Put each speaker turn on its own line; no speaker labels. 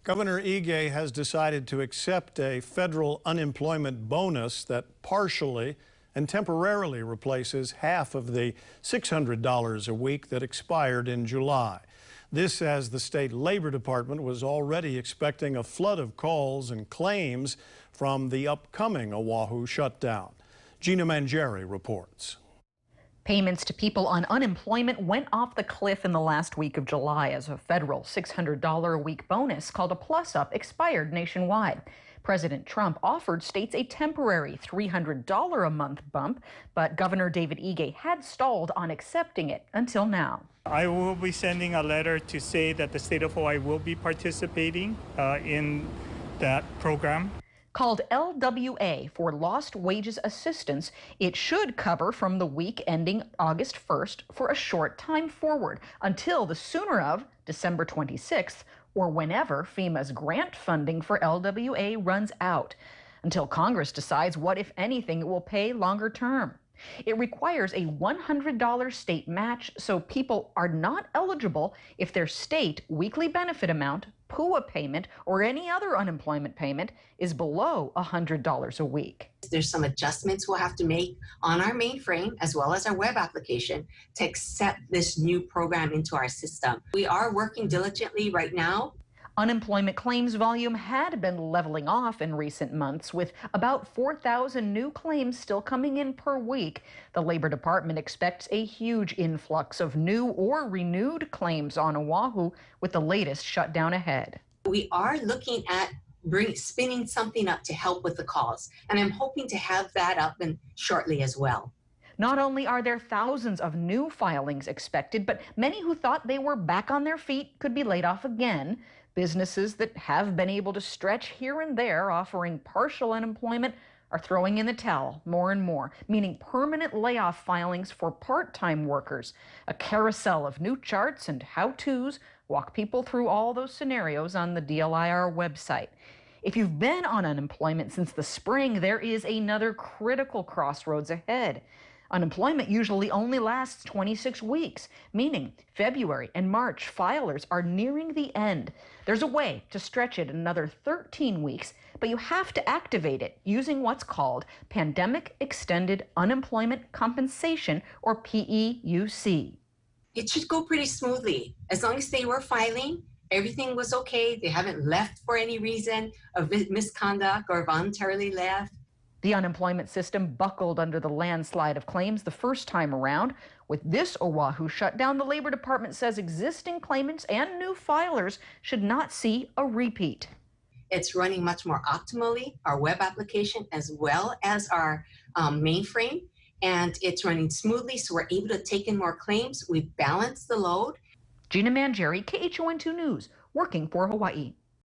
Governor Ige has decided to accept a federal unemployment bonus that partially and temporarily replaces half of the $600 a week that expired in July. This as the state labor department was already expecting a flood of calls and claims from the upcoming Oahu shutdown. Gina Mangieri reports.
Payments to people on unemployment went off the cliff in the last week of July as a federal $600 a week bonus called a plus-up expired nationwide. President Trump offered states a temporary $300 a month bump, but Governor David Ige had stalled on accepting it until now.
I will be sending a letter to say that the state of Hawaii will be participating in that program.
Called LWA for Lost Wages Assistance, it should cover from the week ending August 1st for a short time forward until the sooner of December 26th or whenever FEMA's grant funding for LWA runs out, until Congress decides what, if anything, it will pay longer term. It requires a $100 state match, so people are not eligible if their state weekly benefit amount, PUA payment, or any other unemployment payment is below $100 a week.
There's some adjustments we'll have to make on our mainframe as well as our web application to accept this new program into our system. We are working diligently right now.
Unemployment claims volume had been leveling off in recent months, with about 4,000 new claims still coming in per week. The Labor Department expects a huge influx of new or renewed claims on Oahu with the latest shutdown ahead.
We are looking at spinning something up to help with the calls, and I'm hoping to have that up and shortly as well.
Not only are there thousands of new filings expected, but many who thought they were back on their feet could be laid off again. Businesses that have been able to stretch here and there, offering partial unemployment, are throwing in the towel more and more, meaning permanent layoff filings for part-time workers. A carousel of new charts and how-tos walk people through all those scenarios on the DLIR website. If you've been on unemployment since the spring, there is another critical crossroads ahead. Unemployment usually only lasts 26 weeks, meaning February and March filers are nearing the end. There's a way to stretch it another 13 weeks, but you have to activate it using what's called Pandemic Extended Unemployment Compensation, or PEUC.
It should go pretty smoothly. As long as they were filing, everything was okay. They haven't left for any reason of misconduct or voluntarily left.
The unemployment system buckled under the landslide of claims the first time around. With this Oahu shutdown, the Labor Department says existing claimants and new filers should not see a repeat.
It's running much more optimally, our web application as well as our mainframe, and it's running smoothly, so we're able to take in more claims. We've balanced the load.
Gina Mangieri, KHON2 News, working for Hawaii.